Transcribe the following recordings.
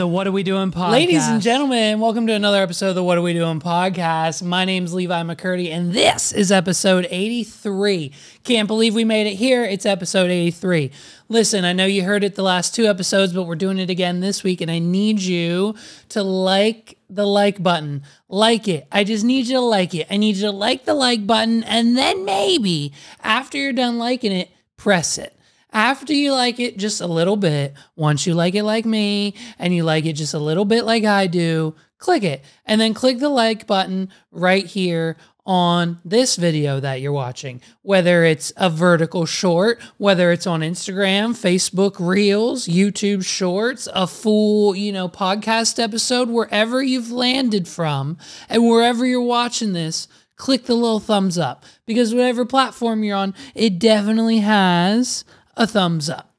the What Are We Doing podcast. Ladies and gentlemen, welcome to another episode of the What Are We Doing podcast. My name's Levi McCurdy, and this is episode 83. Can't believe we made it here. It's episode 83. Listen, I know you heard it the last two episodes, but we're doing it again this week, and I need you to like the like button. Like it. I just need you to like it. I need you to like the like button, and then maybe after you're done liking it, press it. After you like it just a little bit, once you like it like me, and you like it just a little bit like I do, click it. And then click the like button right here on this video that you're watching. Whether it's a vertical short, whether it's on Instagram, Facebook Reels, YouTube Shorts, a full, podcast episode, wherever you've landed from, and wherever you're watching this, click the little thumbs up. Because whatever platform you're on, it definitely has a thumbs up.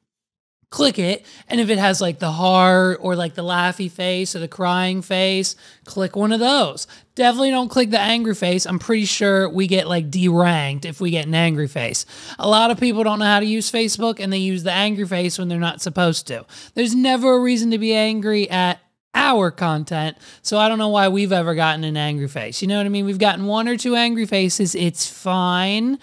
Click it, and if it has like the heart or like the laughy face or the crying face, click one of those. Definitely don't click the angry face. I'm pretty sure we get like deranked if we get an angry face. A lot of people don't know how to use Facebook, and they use the angry face when they're not supposed to. There's never a reason to be angry at our content, so I don't know why we've ever gotten an angry face. You know what I mean? We've gotten one or two angry faces. It's fine.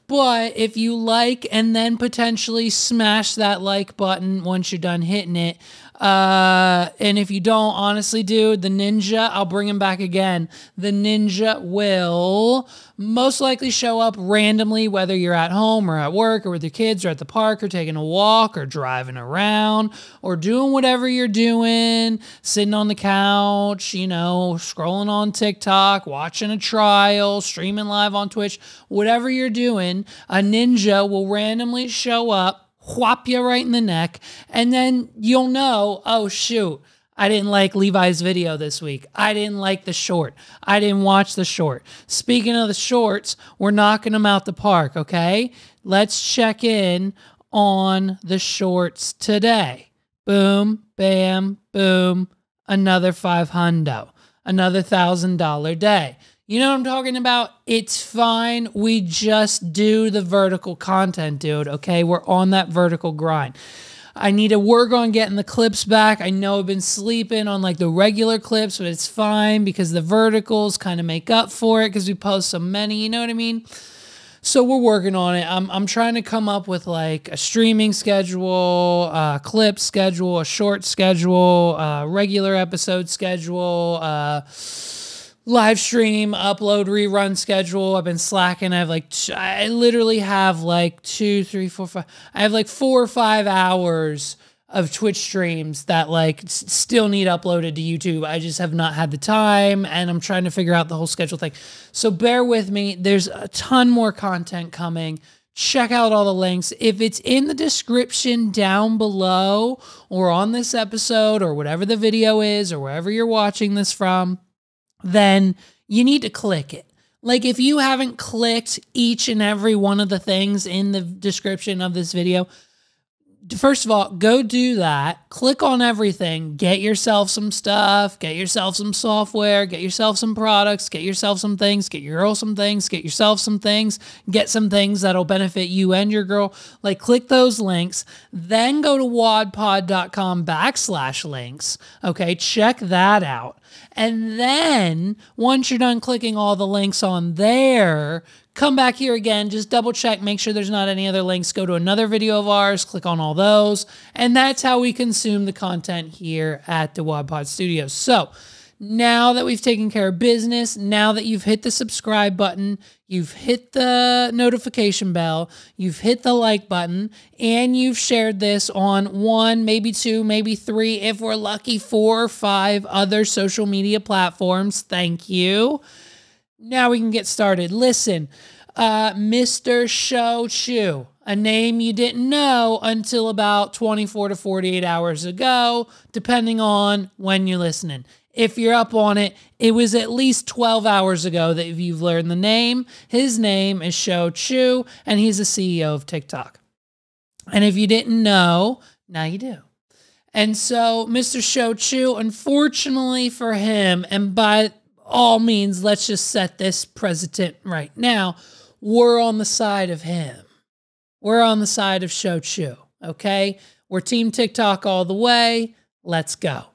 But if you like and then potentially smash that like button once you're done hitting it, and if you don't, honestly, dude, the ninja, I'll bring him back again. The ninja will most likely show up randomly, whether you're at home or at work or with your kids or at the park or taking a walk or driving around or doing whatever you're doing, sitting on the couch, scrolling on TikTok, watching a trial, streaming live on Twitch, whatever you're doing, a ninja will randomly show up, whop you right in the neck, and then you'll know, oh shoot, I didn't like Levi's video this week. I didn't like the short. I didn't watch the short. Speaking of the shorts, we're knocking them out the park, okay? Let's check in on the shorts today. Boom, bam, boom, another $500, another $1,000 day. You know what I'm talking about? It's fine. We just do the vertical content, dude, okay? We're on that vertical grind. I need to work on getting the clips back. I know I've been sleeping on like the regular clips, but it's fine because the verticals kind of make up for it because we post so many, you know what I mean? So we're working on it. I'm trying to come up with like a streaming schedule, a clip schedule, a short schedule, a regular episode schedule, live stream, upload, rerun schedule. I've been slacking. I literally have like 2, 3, 4, 5. I have like 4 or 5 hours of Twitch streams that like still need uploaded to YouTube. I just have not had the time, and I'm trying to figure out the whole schedule thing. So bear with me. There's a ton more content coming. Check out all the links. If it's in the description down below or on this episode or whatever the video is or wherever you're watching this from, then you need to click it. Like if you haven't clicked each and every one of the things in the description of this video, first of all, go do that. Click on everything. Get yourself some stuff. Get yourself some software. Get yourself some products. Get yourself some things. Get your girl some things. Get yourself some things. Get some things that'll benefit you and your girl. Like click those links. Then go to wadpod.com/links. Okay, check that out. And then once you're done clicking all the links on there, come back here again, just double check, make sure there's not any other links, go to another video of ours, click on all those, and that's how we consume the content here at the WADPod Studios. So now that we've taken care of business, now that you've hit the subscribe button, you've hit the notification bell, you've hit the like button, and you've shared this on 1, maybe 2, maybe 3, if we're lucky, 4 or 5 other social media platforms, thank you. Now we can get started. Listen, Mr. Shou Chew, a name you didn't know until about 24 to 48 hours ago, depending on when you're listening. If you're up on it, it was at least 12 hours ago that you've learned the name. His name is Shou Chew, and he's the CEO of TikTok. And if you didn't know, now you do. And so Mr. Shou Chew, unfortunately for him, and by all means, let's just set this precedent right now, we're on the side of him. We're on the side of Shou Chew, okay? We're Team TikTok all the way. Let's go.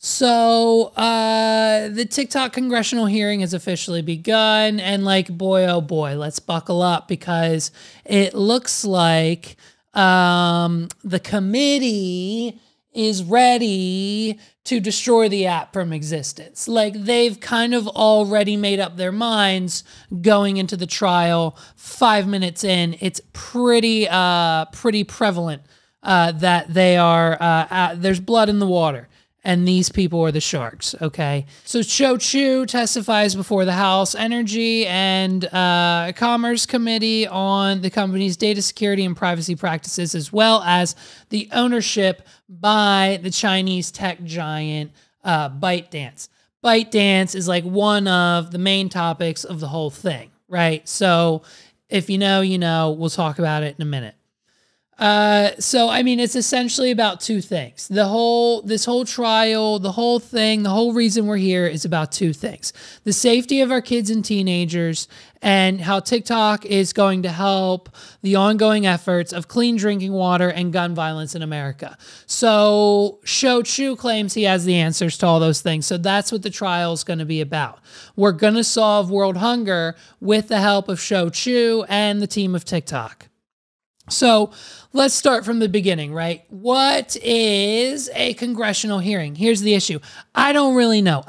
So the TikTok congressional hearing has officially begun, and like, boy, oh boy, let's buckle up because it looks like the committee is ready to destroy the app from existence. Like, they've kind of already made up their minds going into the trial. 5 minutes in, it's pretty prevalent that they are there's blood in the water. And these people are the sharks, okay? So Shou Chew testifies before the House Energy and Commerce Committee on the company's data security and privacy practices, as well as the ownership by the Chinese tech giant ByteDance. ByteDance is like one of the main topics of the whole thing, right? So if you know, you know. We'll talk about it in a minute. So, I mean, it's essentially about two things. This whole trial, the whole thing, the whole reason we're here is about two things. The safety of our kids and teenagers and how TikTok is going to help the ongoing efforts of clean drinking water and gun violence in America. So Shou Chew claims he has the answers to all those things. So that's what the trial is going to be about. We're going to solve world hunger with the help of Shou Chew and the team of TikTok. So let's start from the beginning, right? What is a congressional hearing? Here's the issue. I don't really know.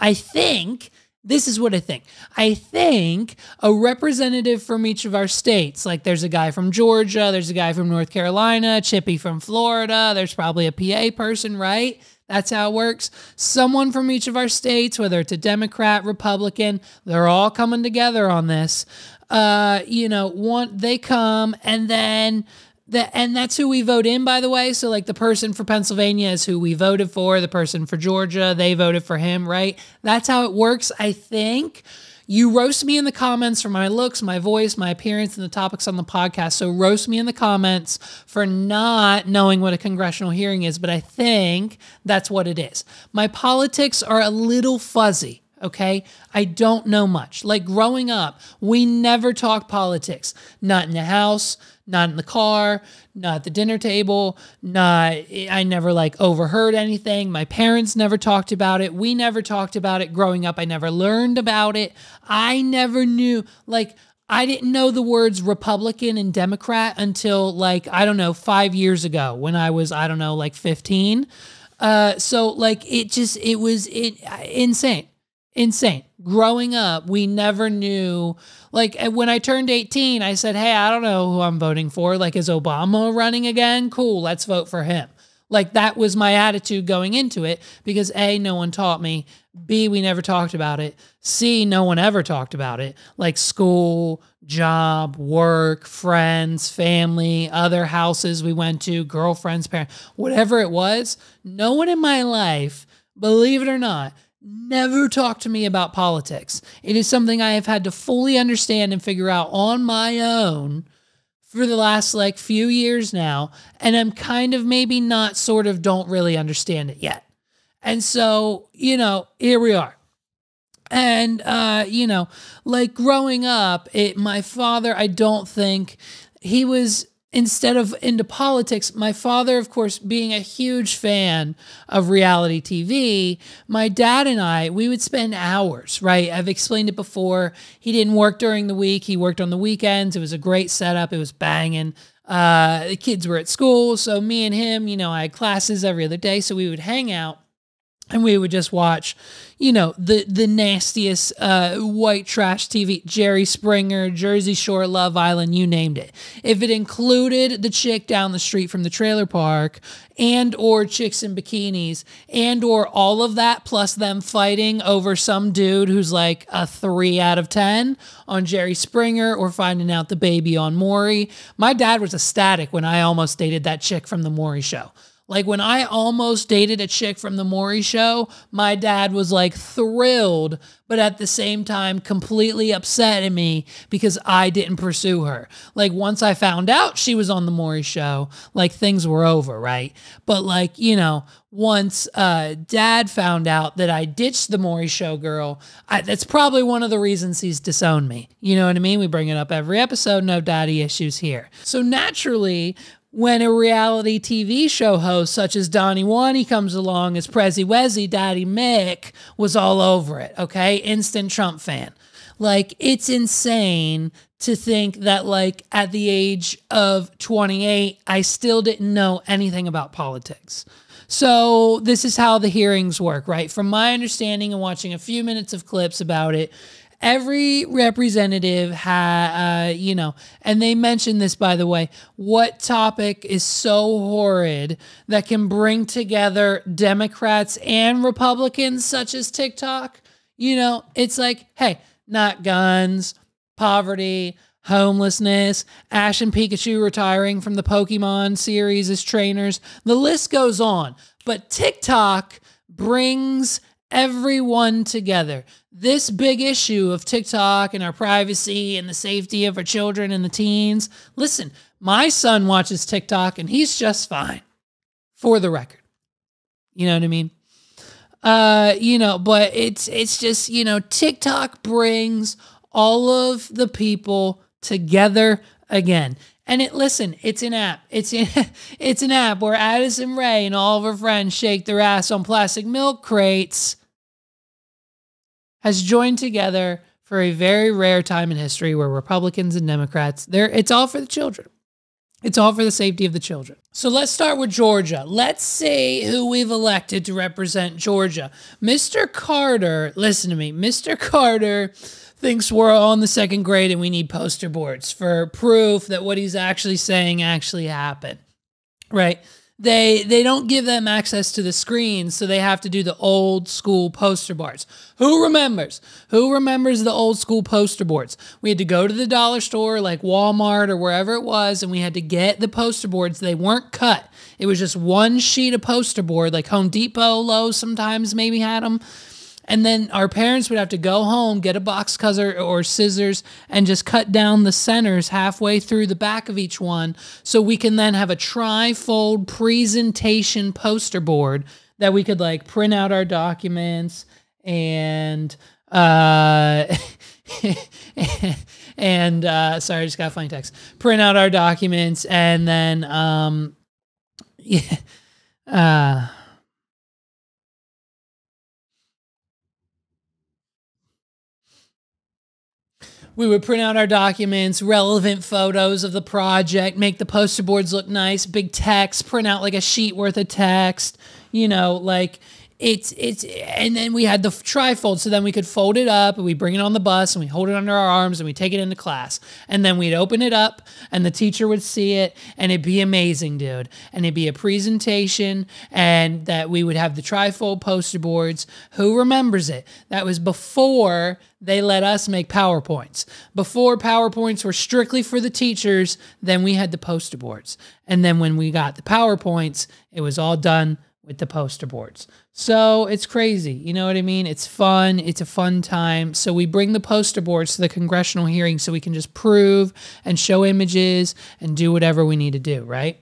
This is what I think. I think a representative from each of our states, like there's a guy from Georgia, there's a guy from North Carolina, Chippy from Florida, there's probably a PA person, right? That's how it works. Someone from each of our states, whether it's a Democrat, Republican, they're all coming together on this. They come and then and that's who we vote in, by the way. So like the person for Pennsylvania is who we voted for. The person for Georgia, they voted for him, right? That's how it works, I think. You roast me in the comments for my looks, my voice, my appearance, and the topics on the podcast. So roast me in the comments for not knowing what a congressional hearing is, but I think that's what it is. My politics are a little fuzzy. Okay, I don't know much. Like growing up, we never talked politics. Not in the house, not in the car, not at the dinner table. I never like overheard anything. My parents never talked about it. We never talked about it growing up. I never learned about it. I never knew, like, I didn't know the words Republican and Democrat until like, I don't know, 5 years ago when I was, I don't know, like 15. So like it was insane. Insane. Growing up, we never knew, like when I turned 18, I said, hey, I don't know who I'm voting for. Like, is Obama running again? Cool, let's vote for him. Like that was my attitude going into it because A, no one taught me. B, we never talked about it. C, no one ever talked about it. Like school, job, work, friends, family, other houses we went to, girlfriends, parents, whatever it was. No one in my life, believe it or not, never talk to me about politics. It is something I have had to fully understand and figure out on my own for the last like few years now. And I'm kind of maybe not sort of don't really understand it yet. And so, here we are. And, like growing up, my father, I don't think he was, instead of into politics, my father, of course, being a huge fan of reality TV, my dad and I, we would spend hours, right? I've explained it before. He didn't work during the week. He worked on the weekends. It was a great setup. It was banging. The kids were at school. So me and him, I had classes every other day. So we would hang out. And we would just watch, the nastiest white trash TV, Jerry Springer, Jersey Shore, Love Island, you named it. If it included the chick down the street from the trailer park and or chicks in bikinis and or all of that plus them fighting over some dude who's like a 3 out of 10 on Jerry Springer or finding out the baby on Maury. My dad was ecstatic when I almost dated that chick from the Maury show. Like when I almost dated a chick from the Maury show, my dad was like thrilled, but at the same time completely upset at me because I didn't pursue her. Like once I found out she was on the Maury show, like things were over, right? But like, once dad found out that I ditched the Maury show girl, that's probably one of the reasons he's disowned me. You know what I mean? We bring it up every episode, no daddy issues here. So naturally, when a reality TV show host such as Donnie Wani comes along as Prezi Wezi, Daddy Mick was all over it, okay? Instant Trump fan. Like, it's insane to think that, like, at the age of 28, I still didn't know anything about politics. So this is how the hearings work, right? From my understanding and watching a few minutes of clips about it, every representative had, and they mentioned this, by the way, what topic is so horrid that can bring together Democrats and Republicans, such as TikTok? It's like, hey, not guns, poverty, homelessness, Ash and Pikachu retiring from the Pokemon series as trainers. The list goes on. But TikTok brings everyone together. This big issue of TikTok and our privacy and the safety of our children and the teens. Listen, my son watches TikTok and he's just fine, for the record. You know what I mean? But it's just, TikTok brings all of the people together again. And it's an app. It's an app where Addison Rae and all of her friends shake their ass on plastic milk crates, has joined together for a very rare time in history where Republicans and Democrats, it's all for the children. It's all for the safety of the children. So let's start with Georgia. Let's see who we've elected to represent Georgia. Mr. Carter, listen to me. Mr. Carter thinks we're all in the second grade and we need poster boards for proof that what he's actually saying actually happened, right? They don't give them access to the screens, so they have to do the old school poster boards. Who remembers? Who remembers the old school poster boards? We had to go to the dollar store like Walmart or wherever it was, and we had to get the poster boards. They weren't cut. It was just one sheet of poster board, like Home Depot, Lowe's sometimes maybe had them. And then our parents would have to go home, get a box cutter or scissors, and just cut down the centers halfway through the back of each one so we can then have a tri-fold presentation poster board that we could like print out our documents and sorry, I just got a funny text. Print out our documents and then we would print out our documents, relevant photos of the project, make the poster boards look nice, big text, print out like a sheet worth of text, and then we had the trifold, so then we could fold it up and we bring it on the bus and we hold it under our arms and we take it into class. And then we'd open it up and the teacher would see it and it'd be amazing, dude. And it'd be a presentation and that we would have the trifold poster boards. Who remembers it? That was before they let us make PowerPoints. Before PowerPoints were strictly for the teachers, then we had the poster boards. And then when we got the PowerPoints, it was all done with the poster boards. So it's crazy. You know what I mean? It's fun. It's a fun time. So we bring the poster boards to the congressional hearing so we can just prove and show images and do whatever we need to do, right?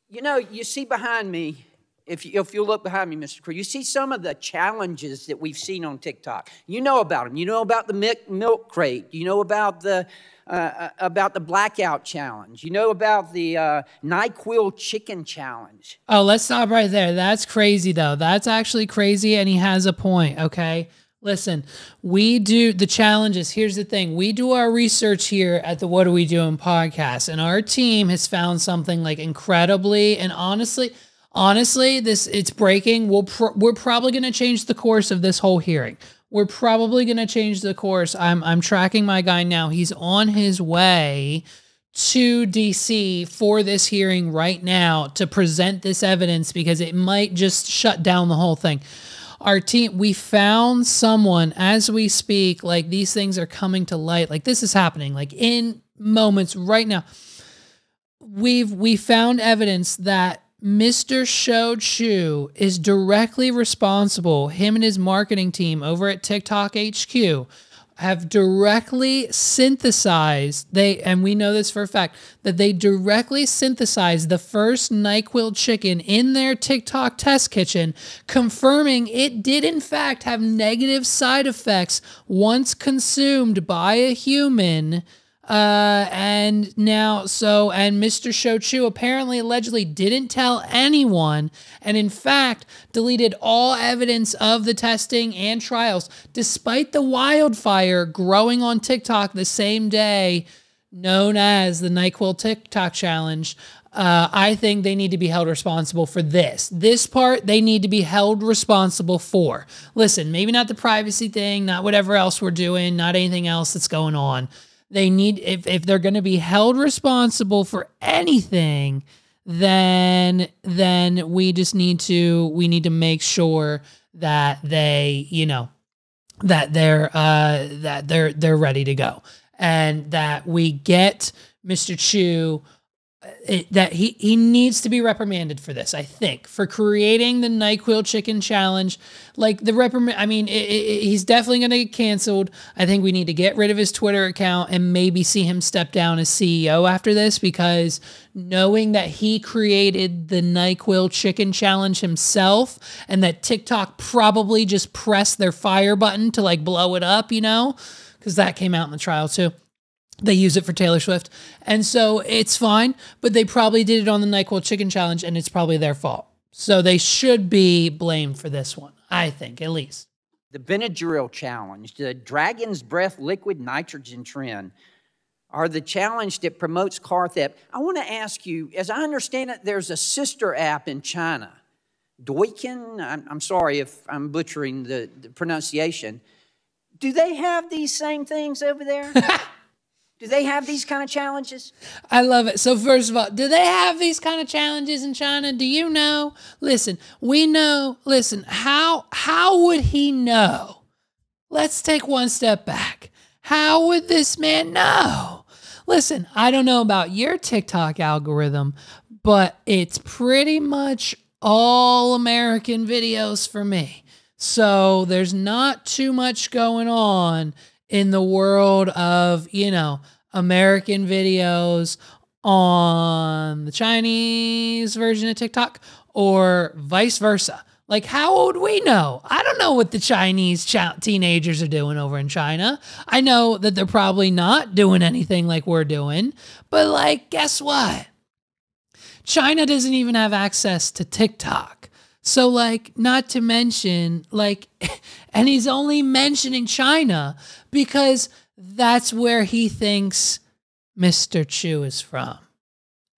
You see behind me, if you look behind me, Mr. Crew, you see some of the challenges that we've seen on TikTok. You know about them. You know about the milk crate. You know about the blackout challenge. You know about the NyQuil chicken challenge. Oh, let's stop right there. That's crazy, though. That's actually crazy, and he has a point, okay? Listen, we do the challenges. Here's the thing. We do our research here at the What Are We Doing podcast, and our team has found something like incredibly and honestly, it's breaking. We're probably going to change the course of this whole hearing. We're probably going to change the course. I'm tracking my guy now. He's on his way to DC for this hearing right now to present this evidence because it might just shut down the whole thing. Our team, we found someone as we speak, like these things are coming to light. Like this is happening like in moments right now. We found evidence that Mr. Shou Chew is directly responsible. Him and his marketing team over at TikTok HQ have directly synthesized, and we know this for a fact, that they directly synthesized the first NyQuil chicken in their TikTok test kitchen, confirming it did in fact have negative side effects once consumed by a human. And Mr. Shou Chew apparently allegedly didn't tell anyone, and in fact deleted all evidence of the testing and trials, despite the wildfire growing on TikTok the same day, known as the NyQuil TikTok challenge. I think they need to be held responsible for this. This part, they need to be held responsible for. Listen, maybe not the privacy thing, not whatever else we're doing, not anything else that's going on. They need, if they're going to be held responsible for anything, then we just need to make sure that they, that they're ready to go, and that we get Mr. Chew, that he needs to be reprimanded for this, I think, for creating the NyQuil chicken challenge. Like the reprimand, I mean, he's definitely going to get canceled. I think we need to get rid of his Twitter account and maybe see him step down as CEO after this, because knowing that he created the NyQuil chicken challenge himself, and that TikTok probably just pressed their fire button to like blow it up, because that came out in the trial too. They use it for Taylor Swift. And so it's fine, but they probably did it on the NyQuil chicken challenge, and it's probably their fault. So they should be blamed for this one, I think, at least. The Benadryl challenge, the Dragon's Breath liquid nitrogen trend, are the challenge that promotes car theft. I want to ask you, as I understand it, there's a sister app in China, Douyin. I'm sorry if I'm butchering the pronunciation. Do they have these same things over there? Do they have these kind of challenges? I love it. So first of all, do they have these kind of challenges in China? Do you know? Listen, we know. Listen, how would he know? Let's take one step back. How would this man know? Listen, I don't know about your TikTok algorithm, but it's pretty much all American videos for me. So there's not too much going on in the world of, American videos on the Chinese version of TikTok, or vice versa. Like, how would we know? I don't know what the Chinese teenagers are doing over in China. I know that they're probably not doing anything like we're doing, but like, guess what? China doesn't even have access to TikTok. So like, not to mention, like, and he's only mentioning China because that's where he thinks Mr. Chew is from.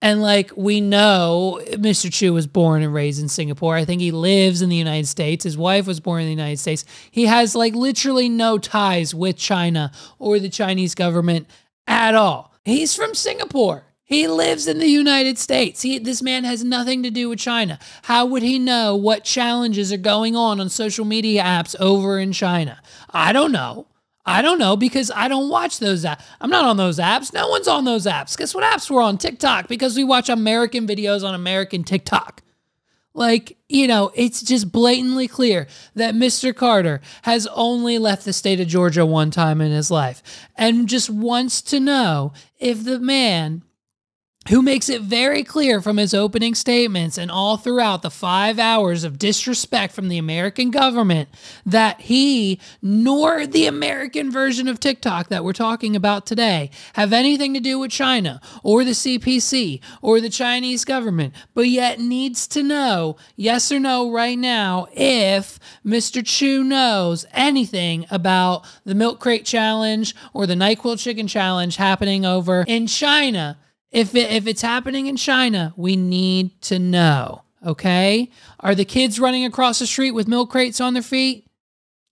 And like, we know Mr. Chew was born and raised in Singapore. I think he lives in the United States. His wife was born in the United States. He has like literally no ties with China or the Chinese government at all. He's from Singapore. He lives in the United States. This man has nothing to do with China. How would he know what challenges are going on social media apps over in China? I don't know. I don't know because I don't watch those apps. I'm not on those apps. No one's on those apps. Guess what apps we're on? TikTok, because we watch American videos on American TikTok. Like, it's just blatantly clear that Mr. Carter has only left the state of Georgia one time in his life and just wants to know if the man who makes it very clear from his opening statements and all throughout the 5 hours of disrespect from the American government that he nor the American version of TikTok that we're talking about today have anything to do with China or the CPC or the Chinese government, but yet needs to know, yes or no right now, if Mr. Chew knows anything about the milk crate challenge or the NyQuil chicken challenge happening over in China. If it's happening in China, we need to know, okay? Are the kids running across the street with milk crates on their feet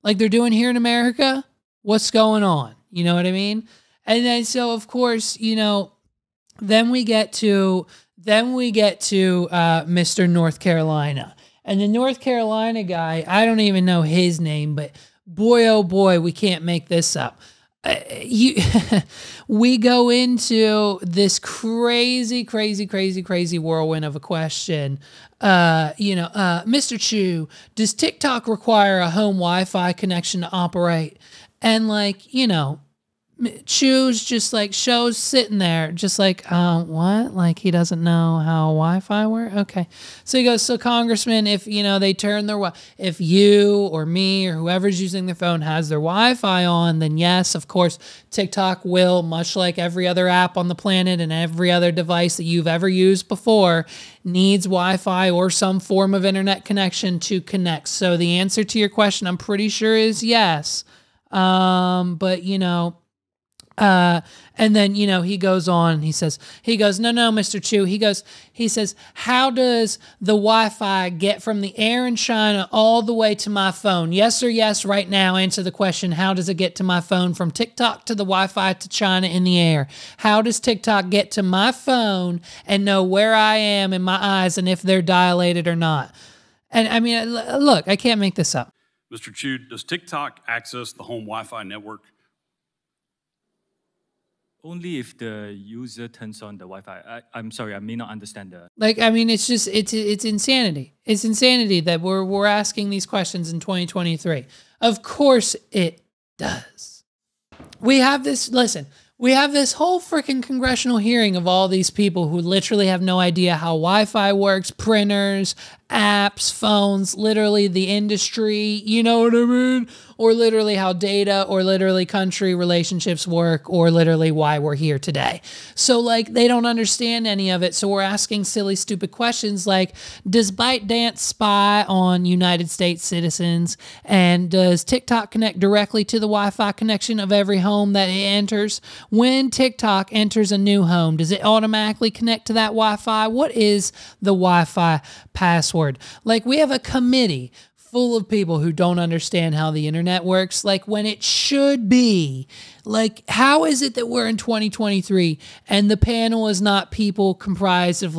like they're doing here in America? What's going on? You know what I mean? And then, so of course, then we get to Mr. North Carolina. And the North Carolina guy, I don't even know his name, but boy, oh boy, we can't make this up. We go into this crazy whirlwind of a question. Mr. Chew, does TikTok require a home Wi-Fi connection to operate? And Chew's just like, Shou's sitting there, just like, what? Like, he doesn't know how Wi-Fi works? Okay. So he goes, so Congressman, if, they turn their, if you or me or whoever's using their phone has their Wi-Fi on, then yes, of course, TikTok will, much like every other app on the planet and every other device that you've ever used before, needs Wi-Fi or some form of internet connection to connect. So the answer to your question, I'm pretty sure, is yes. But and then, he goes on, he goes, no, Mr. Chew. He says, how does the Wi-Fi get from the air in China all the way to my phone? Yes or yes, right now, answer the question. How does it get to my phone from TikTok to the Wi-Fi to China in the air? How does TikTok get to my phone and know where I am in my eyes and if they're dilated or not? And I mean, look, I can't make this up. Mr. Chew, does TikTok access the home Wi-Fi network? Only if the user turns on the Wi-Fi. I'm sorry, I may not understand the... It's just, it's insanity. It's insanity that we're asking these questions in 2023. Of course it does. We have this whole freaking congressional hearing of all these people who literally have no idea how Wi-Fi works, printers, apps, phones, literally the industry, you know what I mean? Or literally how data or literally country relationships work, or literally why we're here today. So they don't understand any of it. So we're asking silly, stupid questions like, does ByteDance spy on United States citizens? And does TikTok connect directly to the Wi-Fi connection of every home that it enters? When TikTok enters a new home, does it automatically connect to that Wi-Fi? What is the Wi-Fi password? We have a committee full of people who don't understand how the internet works, when it should be. How is it that we're in 2023 and the panel is not people comprised of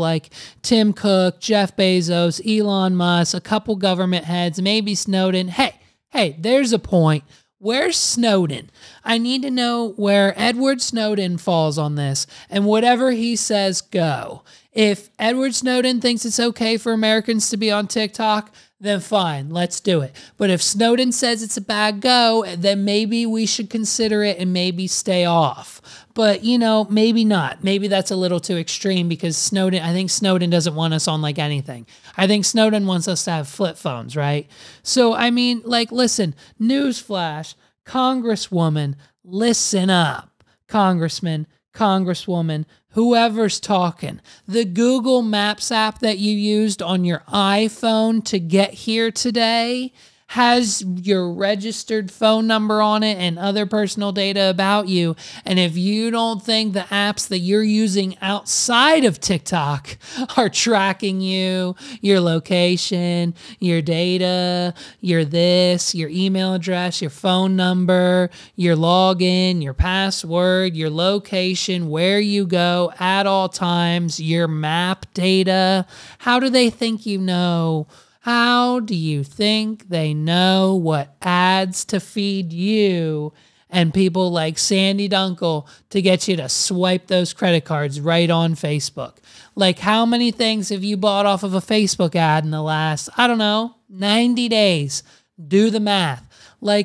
Tim Cook, Jeff Bezos, Elon Musk, a couple government heads, maybe Snowden? Hey, there's a point. Where's Snowden? I need to know where Edward Snowden falls on this, and whatever he says, go. If Edward Snowden thinks it's okay for Americans to be on TikTok, then fine, let's do it. But if Snowden says it's a bad go, then maybe we should consider it and maybe stay off. But, maybe not. Maybe that's a little too extreme, because I think Snowden doesn't want us on anything. I think Snowden wants us to have flip phones, right? So, I mean, listen, newsflash, Congresswoman, listen up. Congressman, Congresswoman, whoever's talking. The Google Maps app that you used on your iPhone to get here today has your registered phone number on it and other personal data about you. And if you don't think the apps that you're using outside of TikTok are tracking you, your location, your data, your email address, your phone number, your login, your password, your location, where you go at all times, your map data, how do they think you know? How do you think they know what ads to feed you and people like Sandy Dunkel to get you to swipe those credit cards right on Facebook? How many things have you bought off of a Facebook ad in the last, 90 days? Do the math.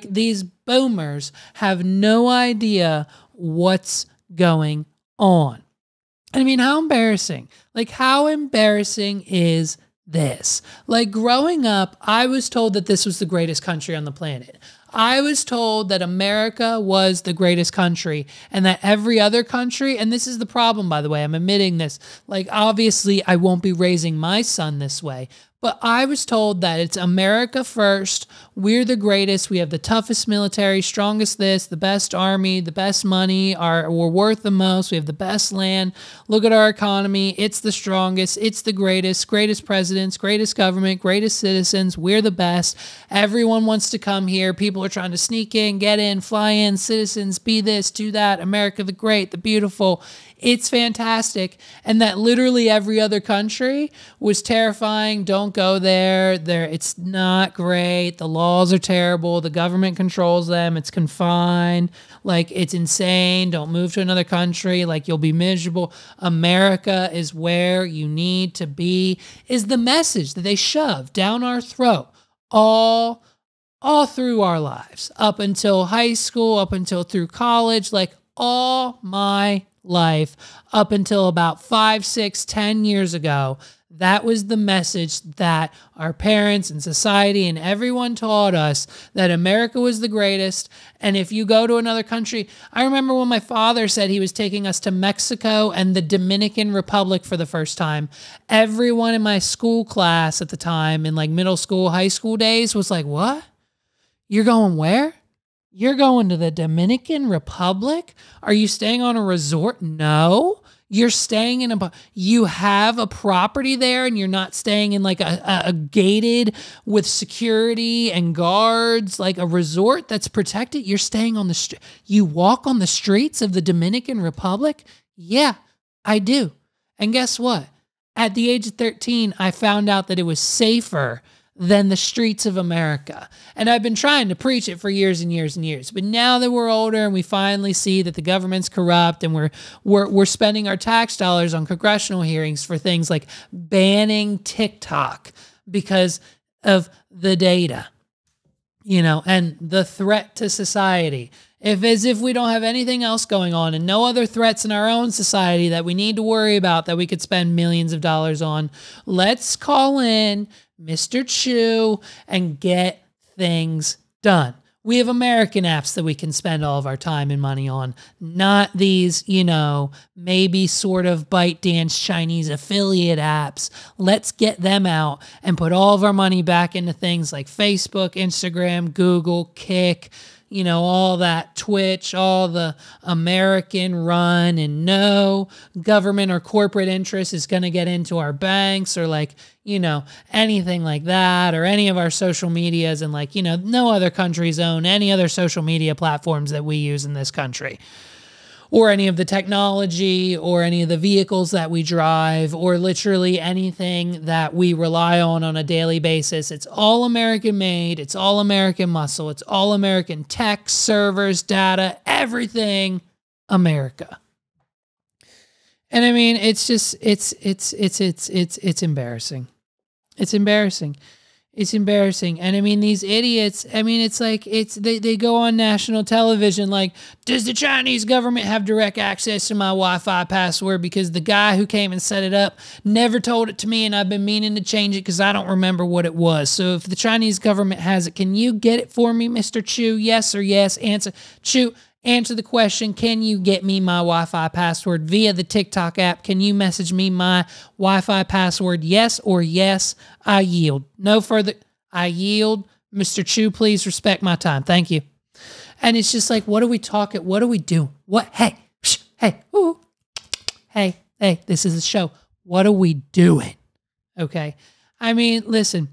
These boomers have no idea what's going on. I mean, how embarrassing. How embarrassing is this? Growing up, I was told that this was the greatest country on the planet. I was told that America was the greatest country and that every other country, and this is the problem, by the way, I'm admitting this, obviously I won't be raising my son this way, but I was told that it's America first, we're the greatest, we have the toughest military, strongest this, the best army, the best money, we're worth the most, we have the best land, look at our economy, it's the strongest, it's the greatest presidents, greatest government, greatest citizens, we're the best, everyone wants to come here, people are trying to sneak in, get in, fly in, citizens, be this, do that, America the great, the beautiful. It's fantastic. And that literally every other country was terrifying. Don't go there. It's not great. The laws are terrible. The government controls them. It's confined. It's insane. Don't move to another country. You'll be miserable. America is where you need to be, is the message that they shove down our throat all through our lives, up until high school, up until through college, all my life up until about 5, 6, 10 years ago. That was the message that our parents and society and everyone taught us, that America was the greatest. And if you go to another country, I remember when my father said he was taking us to Mexico and the Dominican Republic for the first time. Everyone in my school class at the time, in like middle school, high school days, was like, what? You're going where? You're going to the Dominican Republic? Are you staying on a resort? No. You're staying in you have a property there, and you're not staying in like a gated with security and guards, like a resort that's protected. You're staying on the street. You walk on the streets of the Dominican Republic? Yeah, I do. And guess what? At the age of 13, I found out that it was safer than the streets of America. And I've been trying to preach it for years and years and years. But now that we're older and we finally see that the government's corrupt, and we're spending our tax dollars on congressional hearings for things like banning TikTok because of the data, and the threat to society. As if we don't have anything else going on and no other threats in our own society that we need to worry about that we could spend millions of dollars on, let's call in Mr. Chew and get things done. We have American apps that we can spend all of our time and money on, not these, maybe sort of ByteDance Chinese affiliate apps. Let's get them out and put all of our money back into things like Facebook, Instagram, Google, Kick, all that, Twitch, all the American run, and no government or corporate interest is going to get into our banks or anything like that, or any of our social medias, and no other countries own any other social media platforms that we use in this country, or any of the technology, or any of the vehicles that we drive, or literally anything that we rely on a daily basis. It's all American made. It's all American muscle. It's all American tech, servers, data, everything America. And I mean, it's just, it's embarrassing. It's embarrassing. It's embarrassing. And I mean, these idiots, it's like, they go on national television like, does the Chinese government have direct access to my Wi-Fi password? Because the guy who came and set it up never told it to me, and I've been meaning to change it because I don't remember what it was. So if the Chinese government has it, can you get it for me, Mr. Chew? Yes or yes? Answer. Chew. Answer the question, can you get me my Wi-Fi password via the TikTok app? Can you message me my Wi-Fi password? Yes or yes? I yield. No further. I yield. Mr. Chew, please respect my time. Thank you. And it's just like, what are we talking? What do we do? What? Hey, hey, ooh. Hey, this is a show. What are we doing? Okay. I mean, listen,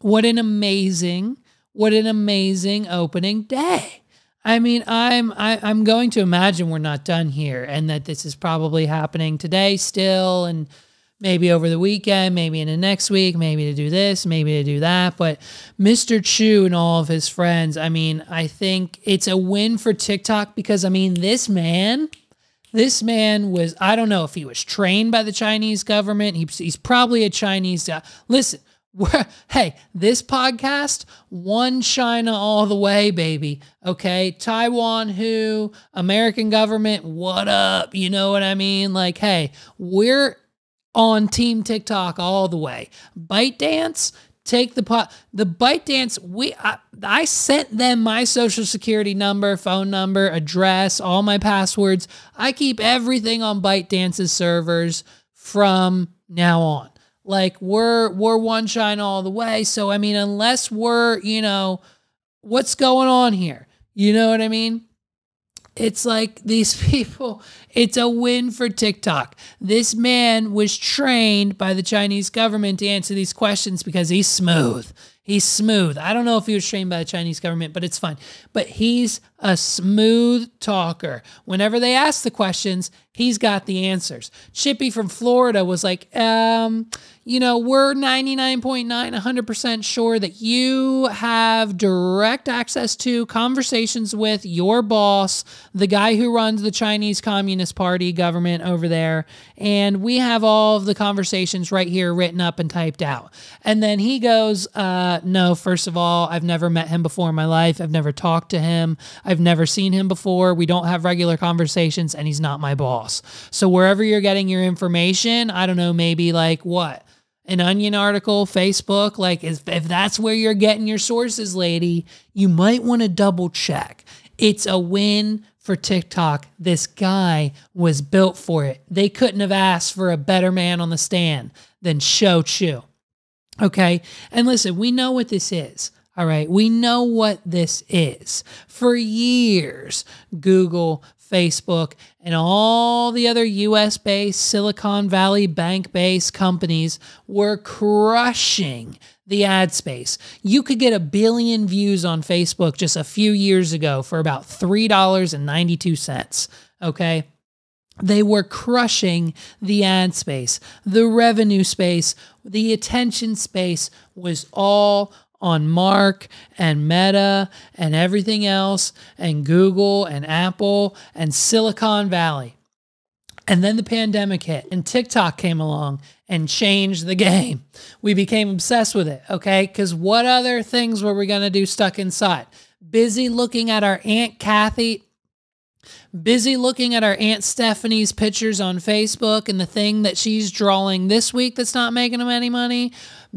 what an amazing opening day. I mean, I'm going to imagine we're not done here, and that this is probably happening today still, and maybe over the weekend, maybe in the next week, maybe to do this, maybe to do that. But Mr. Chew and all of his friends, I mean, I think it's a win for TikTok because, I mean, this man was, I don't know if he was trained by the Chinese government. He's probably a Chinese guy. Listen. Hey, this podcast, one China all the way, baby. Okay, Taiwan, who, American government, what up? You know what I mean? Like, hey, we're on Team TikTok all the way. ByteDance, take the ByteDance. I sent them my social security number, phone number, address, all my passwords. I keep everything on ByteDance's servers from now on. Like, we're one China all the way. So, I mean, unless we're, what's going on here? You know what I mean? It's like these people, it's a win for TikTok. This man was trained by the Chinese government to answer these questions because he's smooth. He's smooth. I don't know if he was trained by the Chinese government, but it's fine. But he's a smooth talker. Whenever they ask the questions, he's got the answers. Chippy from Florida was like, we're 99.9, 100% sure that you have direct access to conversations with your boss, the guy who runs the Chinese Communist Party government over there. And we have all of the conversations right here written up and typed out. And then he goes, No, first of all, I've never met him before in my life. I've never talked to him. I've never seen him before. We don't have regular conversations, and he's not my boss. So wherever you're getting your information, I don't know, maybe like what? An Onion article, Facebook, like if that's where you're getting your sources, lady, you might want to double check. It's a win for TikTok. This guy was built for it. They couldn't have asked for a better man on the stand than Shou Chew. Okay? And listen, we know what this is. All right? We know what this is. For years, Google, Facebook, and all the other US-based Silicon Valley bank-based companies were crushing the ad space. You could get 1 billion views on Facebook just a few years ago for about $3.92. Okay? They were crushing the ad space. The revenue space, the attention space was all on Mark and Meta and everything else and Google and Apple and Silicon Valley. And then the pandemic hit and TikTok came along and changed the game. We became obsessed with it, okay? Because what other things were we going to do stuck inside? Busy looking at our Aunt Kathy, busy looking at our Aunt Stephanie's pictures on Facebook and the thing that she's drawing this week that's not making them any money.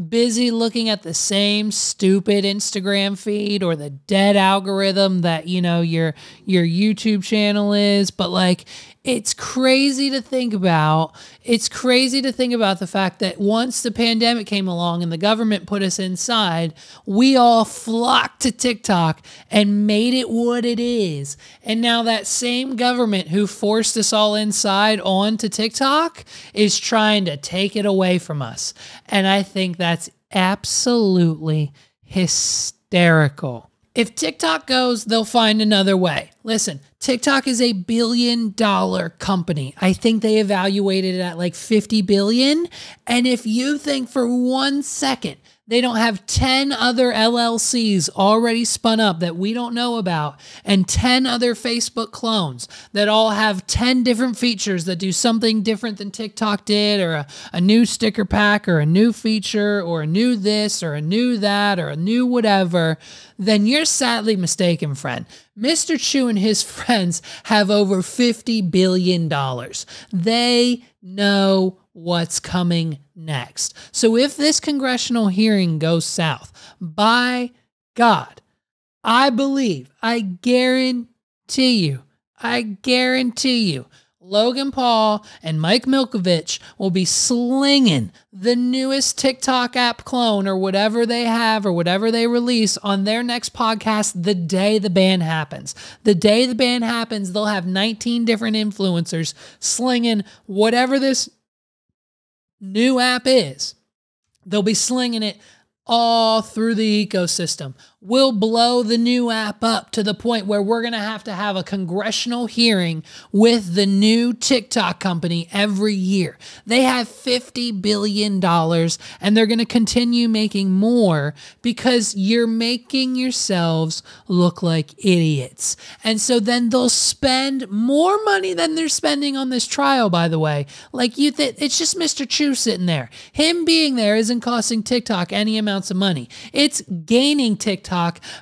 Busy looking at the same stupid Instagram feed or the dead algorithm that, you know, your YouTube channel is. But like, it's crazy to think about. It's crazy to think about the fact that once the pandemic came along and the government put us inside, we all flocked to TikTok and made it what it is. And now that same government who forced us all inside onto TikTok is trying to take it away from us. And I think that's absolutely hysterical. If TikTok goes, they'll find another way. Listen, TikTok is a $1 billion company. I think they evaluated it at like 50 billion. And if you think for 1 second they don't have 10 other LLCs already spun up that we don't know about, and 10 other Facebook clones that all have 10 different features that do something different than TikTok did, or a new sticker pack, or a new feature, or a new this, or a new that, or a new whatever, then you're sadly mistaken, friend. Mr. Chew and his friends have over $50 billion. They know what's coming next. So if this congressional hearing goes south, by God, I believe, I guarantee you, Logan Paul and Mike Milkovich will be slinging the newest TikTok app clone or whatever they have or whatever they release on their next podcast the day the ban happens. The day the ban happens, they'll have 19 different influencers slinging whatever this new app is. They'll be slinging it all through the ecosystem. We'll blow the new app up to the point where we're going to have a congressional hearing with the new TikTok company every year. They have $50 billion and they're going to continue making more because you're making yourselves look like idiots. And so then they'll spend more money than they're spending on this trial, by the way. Like it's just Mr. Chew sitting there. Him being there isn't costing TikTok any amounts of money. It's gaining TikTok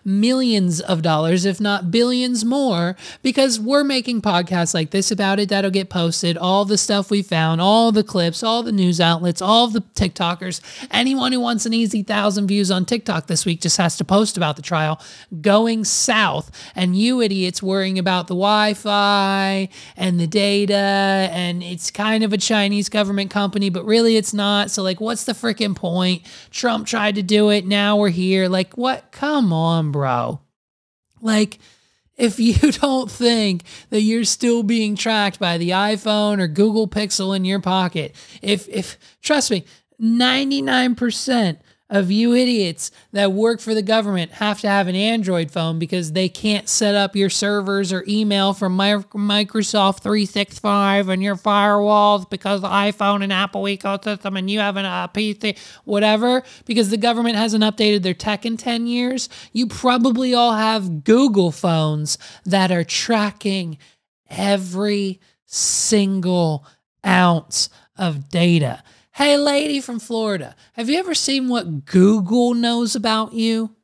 millions of dollars, if not billions more, because we're making podcasts like this about it that'll get posted, all the stuff we found, all the clips, all the news outlets, all the TikTokers. Anyone who wants an easy 1,000 views on TikTok this week just has to post about the trial going south, and you idiots worrying about the Wi-Fi and the data, and it's kind of a Chinese government company, but really it's not. So like, what's the freaking point? Trump tried to do it. Now we're here. Like, what? Come on, bro. Like, if you don't think that you're still being tracked by the iPhone or Google Pixel in your pocket, if trust me, 99% of you idiots that work for the government have to have an Android phone because they can't set up your servers or email from Microsoft 365 and your firewalls because the iPhone and Apple ecosystem and you have a PC, whatever, because the government hasn't updated their tech in 10 years. You probably all have Google phones that are tracking every single ounce of data. Hey, lady from Florida, have you ever seen what Google knows about you?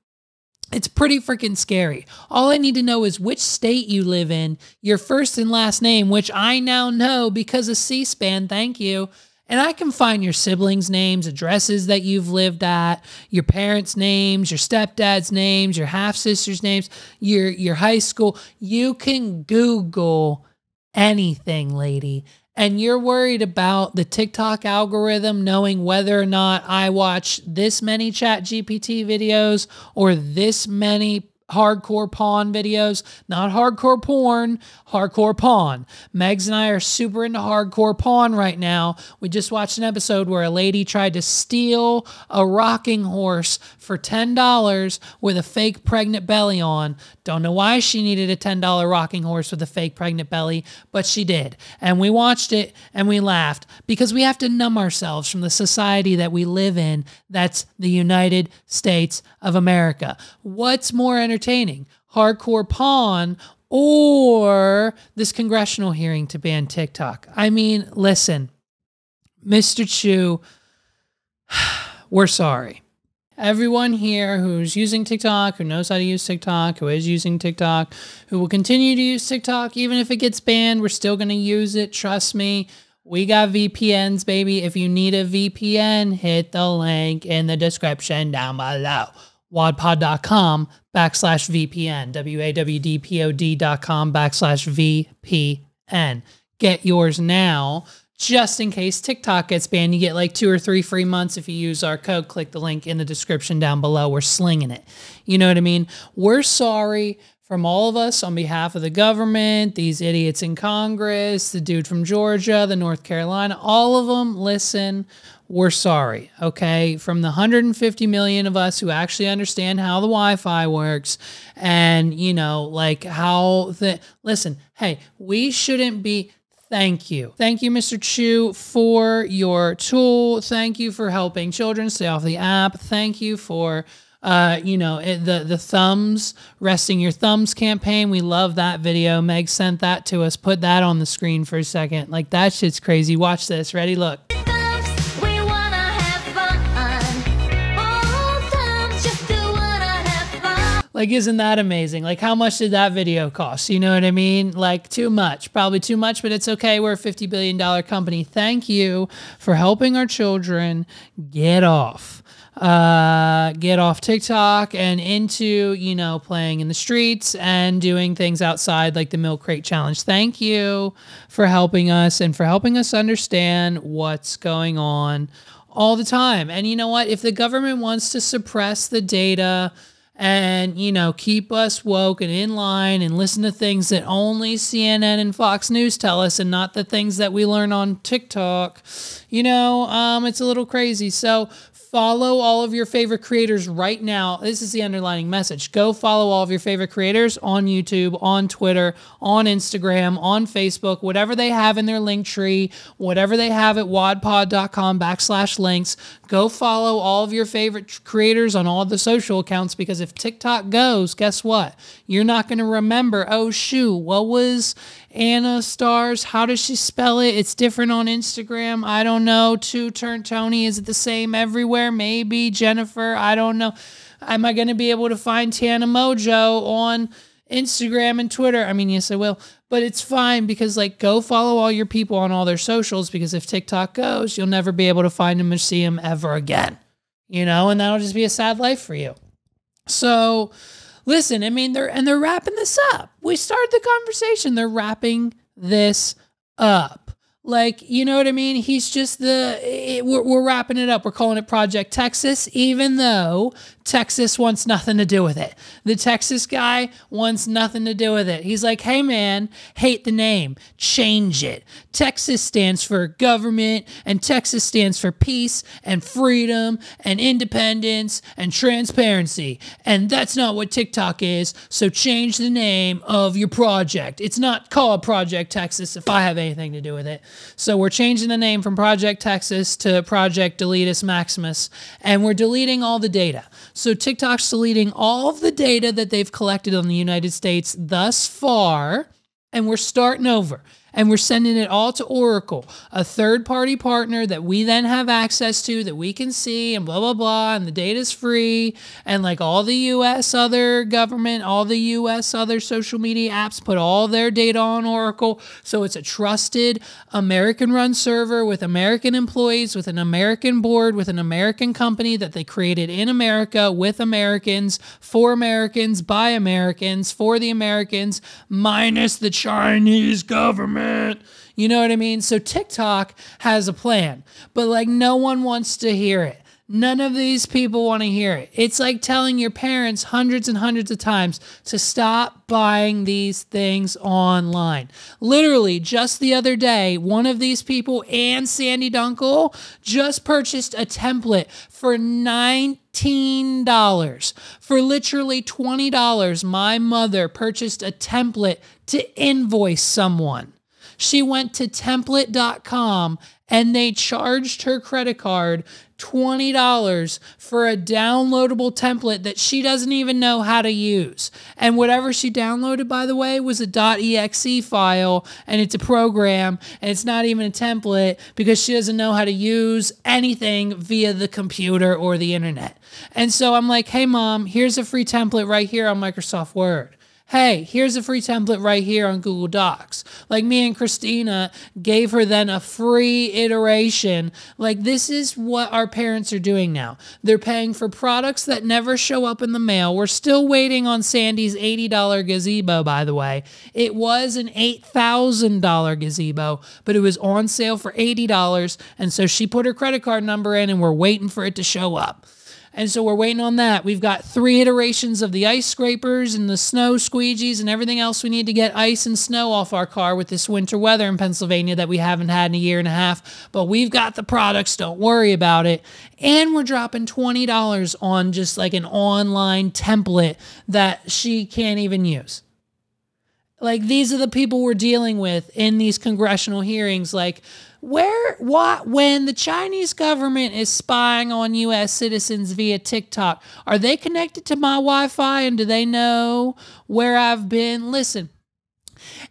It's pretty freaking scary. All I need to know is which state you live in, your first and last name, which I now know because of C-SPAN, thank you. And I can find your siblings' names, addresses that you've lived at, your parents' names, your stepdad's names, your half-sister's names, your high school. You can Google anything, lady. And you're worried about the TikTok algorithm knowing whether or not I watch this many ChatGPT videos or this many hardcore pawn videos. Not hardcore porn, hardcore pawn. Megs and I are super into hardcore pawn right now. We just watched an episode where a lady tried to steal a rocking horse for $10 with a fake pregnant belly on. Don't know why she needed a $10 rocking horse with a fake pregnant belly, but she did. And we watched it and we laughed because we have to numb ourselves from the society that we live in. That's the United States of America. What's more entertaining? Hardcore pawn or this congressional hearing to ban TikTok? I mean, listen, Mr. Chew, we're sorry. Everyone here who's using TikTok, who knows how to use TikTok, who is using TikTok, who will continue to use TikTok, even if it gets banned, we're still going to use it. Trust me. We got VPNs, baby. If you need a VPN, hit the link in the description down below. wadpod.com/VPN. WAWDPOD.com/VPN. Get yours now. Just in case TikTok gets banned, you get like 2 or 3 free months if you use our code. Click the link in the description down below. We're slinging it. You know what I mean? We're sorry from all of us on behalf of the government, these idiots in Congress, the dude from Georgia, the North Carolina, all of them. Listen, we're sorry, okay? From the 150 million of us who actually understand how the Wi-Fi works and, you know, like how the... Listen, hey, we shouldn't be... Thank you. Thank you, Mr. Chew, for your tool. Thank you for helping children stay off the app. Thank you for, you know, the thumbs, resting your thumbs campaign. We love that video. Meg sent that to us. Put that on the screen for a second. Like, that shit's crazy. Watch this. Ready? Look. Like, isn't that amazing? Like, how much did that video cost? You know what I mean? Like, too much. Probably too much, but it's okay. We're a $50 billion company. Thank you for helping our children get off TikTok and into, you know, playing in the streets and doing things outside like the milk crate challenge. Thank you for helping us and for helping us understand what's going on all the time. And you know what? If the government wants to suppress the data and, you know, keep us woke and in line and listen to things that only CNN and Fox News tell us and not the things that we learn on TikTok, you know, it's a little crazy. So follow all of your favorite creators right now. This is the underlining message. Go follow all of your favorite creators on YouTube, on Twitter, on Instagram, on Facebook, whatever they have in their link tree, whatever they have at wadpod.com/links. Go follow all of your favorite creators on all the social accounts, because if TikTok goes, guess what? You're not going to remember, oh, shoot, what was Anna Stars? How does she spell it? It's different on Instagram. I don't know. Tony, is it the same everywhere? Maybe. Jennifer, I don't know. Am I going to be able to find Tana Mojo on Instagram and Twitter? I mean, yes, I will. But it's fine, because, like, go follow all your people on all their socials, because if TikTok goes, you'll never be able to find them or see them ever again. You know, and that'll just be a sad life for you. So... listen, I mean, they're wrapping this up. We started the conversation. They're wrapping this up. Like, you know what I mean? He's just we're wrapping it up. We're calling it Project Texas, even though Texas wants nothing to do with it. The Texas guy wants nothing to do with it. He's like, hey, man, hate the name. Change it. Texas stands for government, and Texas stands for peace and freedom and independence and transparency. And that's not what TikTok is, so change the name of your project. It's not called Project Texas if I have anything to do with it. So we're changing the name from Project Texas to Project Deletus Maximus, and we're deleting all the data. So TikTok's deleting all of the data that they've collected on the United States thus far, and we're starting over. and we're sending it all to Oracle, a third-party partner that we then have access to, that we can see, and blah, blah, blah, and the data's free, and like all the U.S. other government, all the U.S. other social media apps put all their data on Oracle, so it's a trusted American-run server with American employees, with an American board, with an American company that they created in America, with Americans, for Americans, by Americans, for the Americans, minus the Chinese government. You know what I mean? So TikTok has a plan, but like no one wants to hear it. None of these people want to hear it. It's like telling your parents hundreds and hundreds of times to stop buying these things online. Literally, just the other day, one of these people and Sandy Dunkel just purchased a template for $19. For literally $20, my mother purchased a template to invoice someone. She went to template.com and they charged her credit card $20 for a downloadable template that she doesn't even know how to use. And whatever she downloaded, by the way, was a .exe file, and it's a program, and it's not even a template because she doesn't know how to use anything via the computer or the internet. And so I'm like, hey, Mom, here's a free template right here on Microsoft Word. Hey, here's a free template right here on Google Docs. Like me and Christina gave her then a free iteration. Like this is what our parents are doing now. They're paying for products that never show up in the mail. We're still waiting on Sandy's $80 gazebo, by the way. It was an $8,000 gazebo, but it was on sale for $80. And so she put her credit card number in and we're waiting for it to show up. And so we're waiting on that. We've got 3 iterations of the ice scrapers and the snow squeegees and everything else we need to get ice and snow off our car with this winter weather in Pennsylvania that we haven't had in a year and a half. But we've got the products. Don't worry about it. And we're dropping $20 on just like an online template that she can't even use. Like these are the people we're dealing with in these congressional hearings. Like, when the Chinese government is spying on U.S. citizens via TikTok, are they connected to my Wi-Fi and do they know where I've been? Listen,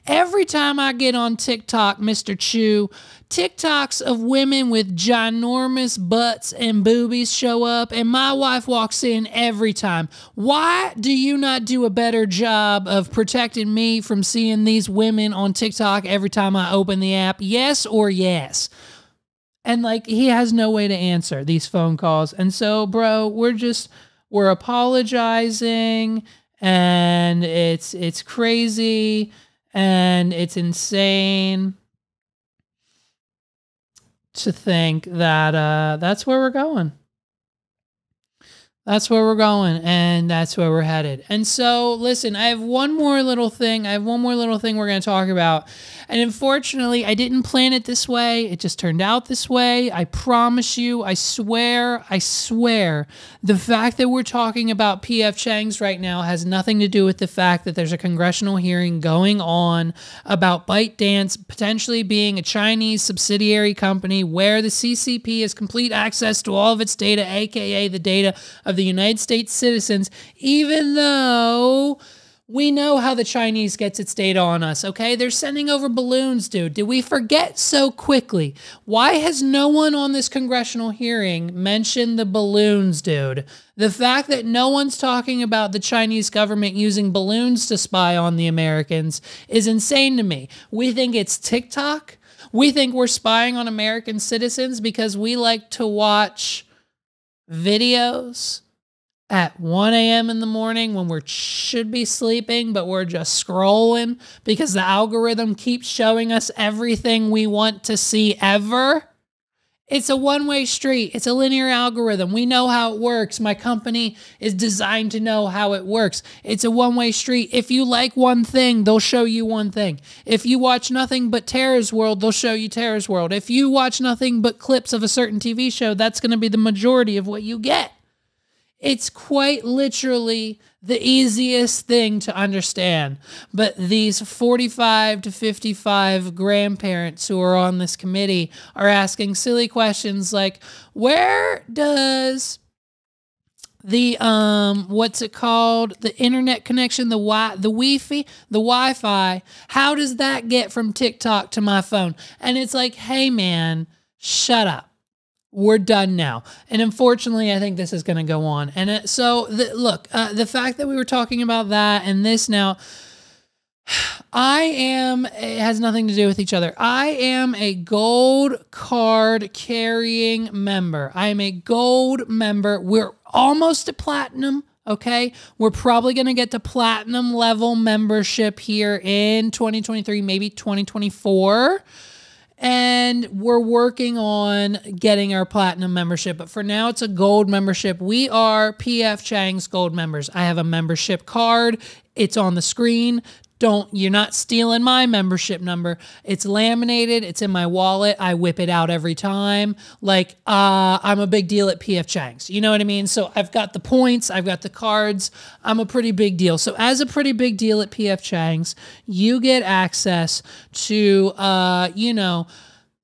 every time I get on TikTok, Mr. Chew, TikToks of women with ginormous butts and boobies show up, and my wife walks in every time. Why do you not do a better job of protecting me from seeing these women on TikTok every time I open the app? Yes or yes? And like, he has no way to answer these phone calls. And so, bro, we're apologizing, and it's crazy, and it's insane to think that that's where we're going. That's where we're going, and that's where we're headed. And so, listen, I have one more little thing. we're going to talk about. And unfortunately, I didn't plan it this way. It just turned out this way. I promise you, I swear, the fact that we're talking about P.F. Chang's right now has nothing to do with the fact that there's a congressional hearing going on about ByteDance potentially being a Chinese subsidiary company where the CCP has complete access to all of its data, aka the data of the United States citizens, even though we know how the Chinese gets its data on us, okay? They're sending over balloons, dude. Did we forget so quickly? Why has no one on this congressional hearing mentioned the balloons, dude? The fact that no one's talking about the Chinese government using balloons to spy on the Americans is insane to me. We think it's TikTok. We think we're spying on American citizens because we like to watch videos at 1 a.m. in the morning when we should be sleeping, but we're just scrolling because the algorithm keeps showing us everything we want to see ever. It's a one-way street. It's a linear algorithm. We know how it works. My company is designed to know how it works. It's a one-way street. If you like one thing, they'll show you one thing. If you watch nothing but Tara's World, they'll show you Tara's World. If you watch nothing but clips of a certain TV show, that's going to be the majority of what you get. It's quite literally the easiest thing to understand. But these 45 to 55 grandparents who are on this committee are asking silly questions like, where does what's it called? The internet connection, the Wi-Fi. How does that get from TikTok to my phone? And it's like, hey man, shut up. We're done now. And unfortunately, I think this is going to go on. And the fact that we were talking about that and this now, it has nothing to do with each other. I am a gold card carrying member. I am a gold member. We're almost at platinum. Okay. We're probably going to get to platinum level membership here in 2023, maybe 2024. And we're working on getting our platinum membership. But for now, it's a gold membership. We are PF Chang's gold members. I have a membership card. It's on the screen. You're not stealing my membership number. It's laminated. It's in my wallet. I whip it out every time. Like, I'm a big deal at PF Chang's. You know what I mean? So I've got the points. I've got the cards. I'm a pretty big deal. So as a pretty big deal at PF Chang's, you get access to,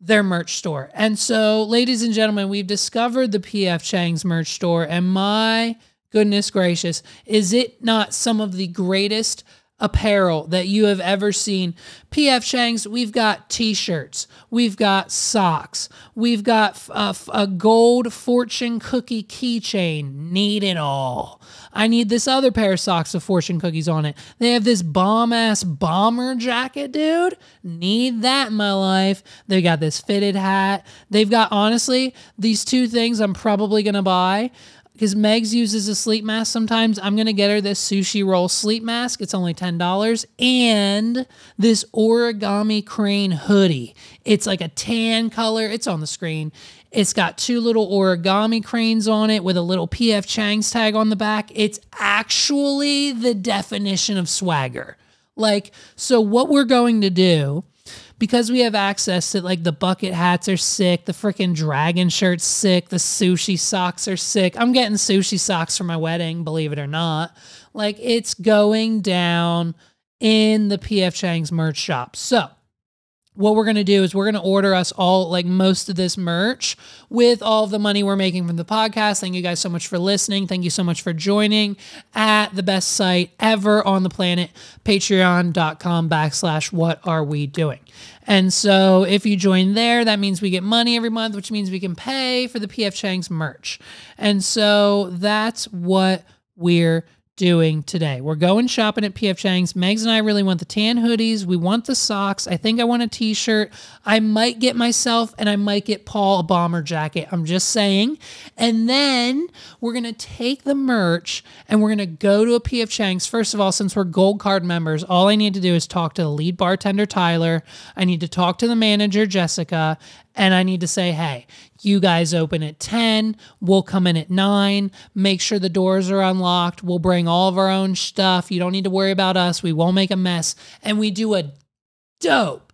their merch store. And so, ladies and gentlemen, we've discovered the PF Chang's merch store. And my goodness gracious, is it not some of the greatest apparel that you have ever seen? PF Chang's, we've got t-shirts, we've got socks, we've got a gold fortune cookie keychain. Need it all. I need this other pair of socks with fortune cookies on it. They have this bomb-ass bomber jacket, dude. Need that in my life. They got this fitted hat. They've got, honestly, these two things I'm probably going to buy. Because Megs uses a sleep mask sometimes. I'm going to get her this sushi roll sleep mask. It's only $10. And this origami crane hoodie. It's like a tan color. It's on the screen. It's got two little origami cranes on it with a little PF Chang's tag on the back. It's actually the definition of swagger. Like, so what we're going to do, because we have access to, like, the bucket hats are sick, the freaking dragon shirt's sick, the sushi socks are sick. I'm getting sushi socks for my wedding, believe it or not. Like, it's going down in the PF Chang's merch shop. So what we're going to do is we're going to order us all, like, most of this merch with all of the money we're making from the podcast. Thank you guys so much for listening. Thank you so much for joining at the best site ever on the planet, patreon.com/whatarewedoing. And so if you join there, that means we get money every month, which means we can pay for the PF Chang's merch. And so that's what we're doing today. We're going shopping at PF Chang's. Megs and I really want the tan hoodies. We want the socks. I think I want a t-shirt. I might get myself and I might get Paul a bomber jacket. I'm just saying. And then we're going to take the merch and we're going to go to a PF Chang's. First of all, since we're gold card members, all I need to do is talk to the lead bartender, Tyler. I need to talk to the manager, Jessica. And I need to say, hey, you guys open at 10. We'll come in at 9. Make sure the doors are unlocked. We'll bring all of our own stuff. You don't need to worry about us. We won't make a mess. And we do a dope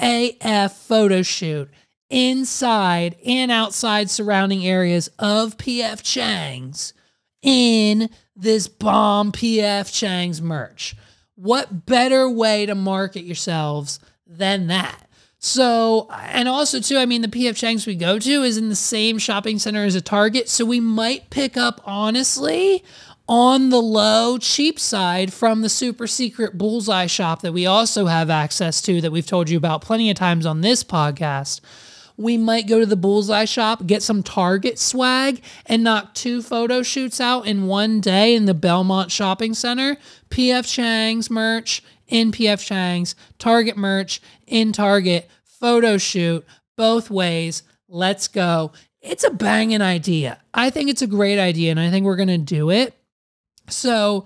AF photo shoot inside and outside surrounding areas of PF Chang's in this bomb PF Chang's merch. What better way to market yourselves than that? So, and also too, I mean, the PF Chang's we go to is in the same shopping center as a Target. So we might pick up, honestly, on the low, cheap side from the super secret Bullseye shop that we also have access to that we've told you about plenty of times on this podcast. We might go to the Bullseye shop, get some Target swag, and knock 2 photo shoots out in one day in the Belmont Shopping Center. PF Chang's merch in PF Chang's, Target merch in Target, photo shoot, both ways. Let's go. It's a banging idea. I think it's a great idea, and I think we're going to do it. So,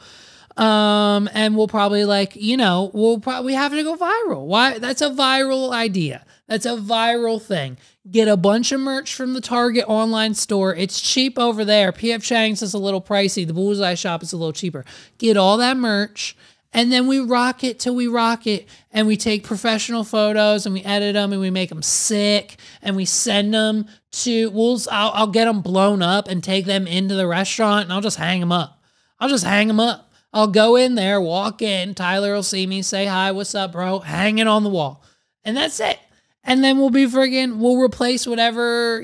and we'll probably, like, you know, we have to go viral. Why? That's a viral idea. That's a viral thing. Get a bunch of merch from the Target online store. It's cheap over there. PF Chang's is a little pricey. The Bullseye shop is a little cheaper. Get all that merch. And then we rock it till we rock it. And we take professional photos and we edit them and we make them sick. And we send them to, I'll get them blown up and take them into the restaurant and I'll just hang them up. I'll go in there, walk in. Tyler will see me, say hi, what's up, bro? Hang it on the wall. And that's it. And then we'll replace whatever,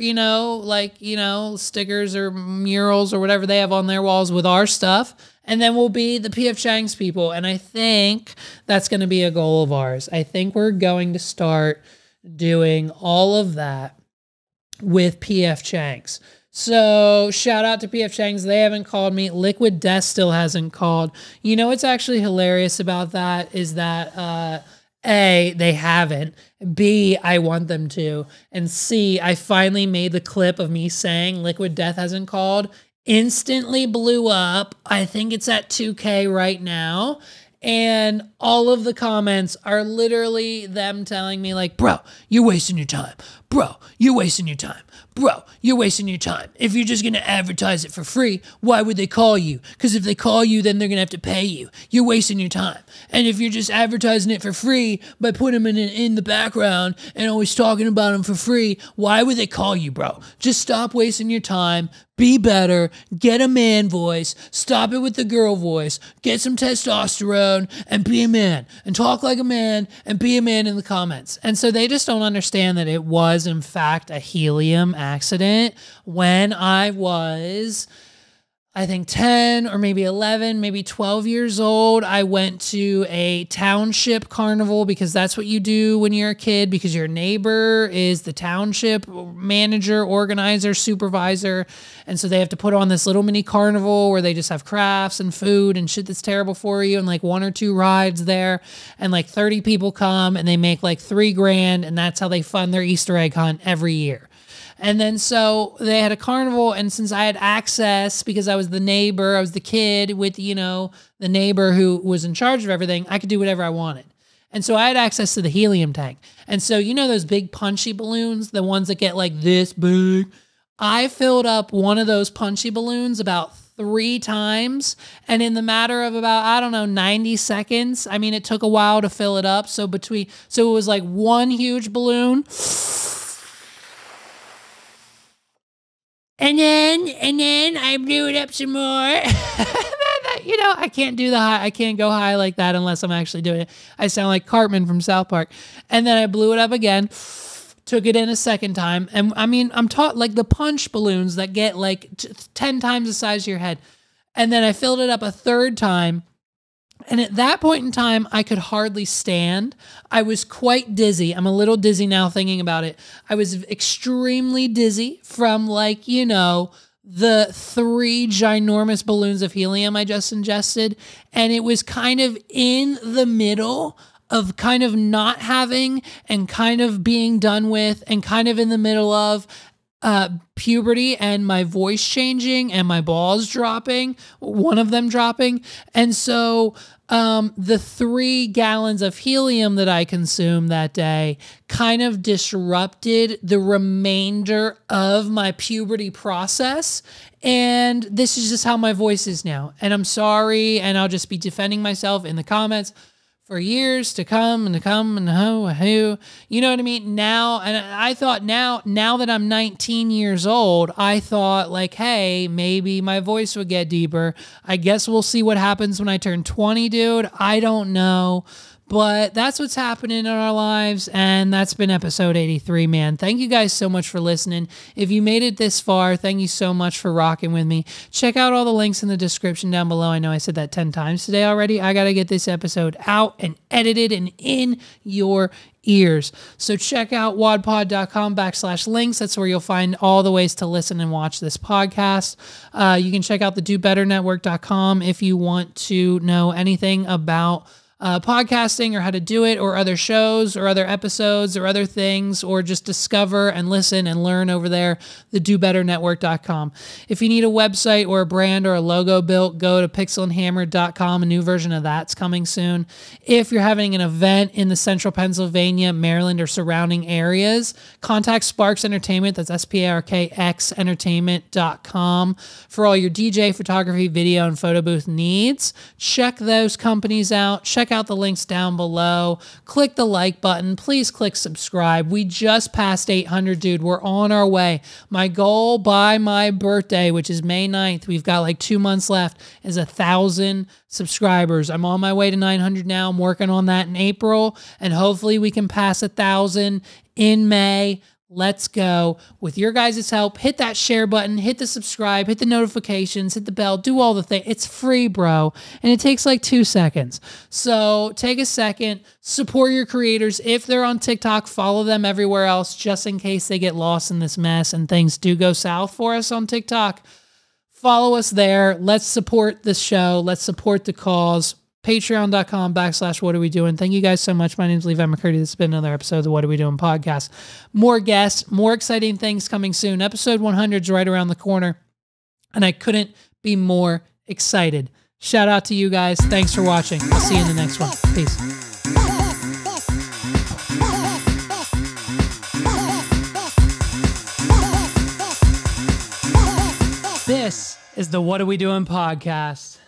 stickers or murals or whatever they have on their walls with our stuff. And then we'll be the PF Chang's people. And I think that's going to be a goal of ours. I think we're going to start doing all of that with PF Chang's. So shout out to PF Chang's. They haven't called me. Liquid Death still hasn't called. You know what's actually hilarious about that is that, A, they haven't. B, I want them to. And C, I finally made the clip of me saying Liquid Death hasn't called. Instantly blew up. I think it's at 2K right now. And all of the comments are literally them telling me like, bro, you're wasting your time. Bro, you're wasting your time. Bro, you're wasting your time. If you're just going to advertise it for free, why would they call you? Because if they call you, then they're going to have to pay you. You're wasting your time. And if you're just advertising it for free by putting them in the background and always talking about them for free, why would they call you, bro? Just stop wasting your time. Be better, get a man voice, stop it with the girl voice, get some testosterone, and be a man, and talk like a man, and be a man in the comments. And so they just don't understand that it was, in fact, a helium accident when I was, I think 10 or maybe 11, maybe 12 years old. I went to a township carnival because that's what you do when you're a kid, because your neighbor is the township manager, organizer, supervisor. And so they have to put on this little mini carnival where they just have crafts and food and shit that's terrible for you and like 1 or 2 rides there. And like 30 people come and they make like $3 grand, and that's how they fund their Easter egg hunt every year. And then so they had a carnival, and since I had access because I was the neighbor, I was the kid with, the neighbor who was in charge of everything, I could do whatever I wanted. And so I had access to the helium tank. And so those big punchy balloons, the ones that get like this big, I filled up one of those punchy balloons about 3 times. And in the matter of about, 90 seconds, I mean, it took a while to fill it up. So it was like one huge balloon. And then I blew it up some more. I can't do the high. I can't go high like that unless I'm actually doing it. I sound like Cartman from South Park. And then I blew it up again, took it in a second time. And I mean, I'm taught like the punch balloons that get like 10 times the size of your head. And then I filled it up a 3rd time. And at that point in time, I could hardly stand. I was quite dizzy. I'm a little dizzy now thinking about it. I was extremely dizzy from the 3 ginormous balloons of helium I just ingested. And it was kind of in the middle of kind of not having and kind of being done with and kind of in the middle of puberty and my voice changing and my balls dropping, one of them dropping. And so the 3 gallons of helium that I consumed that day kind of disrupted the remainder of my puberty process. And this is just how my voice is now. And I'm sorry, and I'll just be defending myself in the comments for years to come and who, you know what I mean? Now, and I thought now that I'm 19 years old, I thought like, hey, maybe my voice would get deeper. I guess we'll see what happens when I turn 20, dude. I don't know. But that's what's happening in our lives, and that's been episode 83, man. Thank you guys so much for listening. If you made it this far, thank you so much for rocking with me. Check out all the links in the description down below. I know I said that 10 times today already. I got to get this episode out and edited and in your ears. So check out wadpod.com/links. That's where you'll find all the ways to listen and watch this podcast. You can check out the dobetternetwork.com if you want to know anything about podcasting or how to do it, or other shows or other episodes or other things, or just discover and listen and learn over there, the dobetternetwork.com. If you need a website or a brand or a logo built, go to pixelandhammer.com. A new version of that's coming soon. If you're having an event in the central Pennsylvania, Maryland, or surrounding areas, contact Sparks Entertainment. That's SPARKX entertainment.com for all your DJ, photography, video, and photo booth needs. Check those companies out. Check check out the links down below. Click the like button. Please click subscribe. We just passed 800, dude. We're on our way. My goal by my birthday, which is May 9th, we've got like 2 months left, is 1,000 subscribers. I'm on my way to 900 now. I'm working on that in April, and hopefully we can pass 1,000 in May. Let's go. With your guys' help, hit that share button, hit the subscribe, hit the notifications, hit the bell, do all the things. It's free, bro, and it takes like 2 seconds. So take a second, support your creators. If they're on TikTok, follow them everywhere else just in case they get lost in this mess and things do go south for us on TikTok. Follow us there. Let's support the show. Let's support the cause. Patreon.com/What Are We Doing? Thank you guys so much. My name is Levi McCurdy. This has been another episode of the What Are We Doing podcast. More guests, more exciting things coming soon. Episode 100 is right around the corner, and I couldn't be more excited. Shout out to you guys. Thanks for watching. I'll see you in the next one. Peace. This is the What Are We Doing podcast.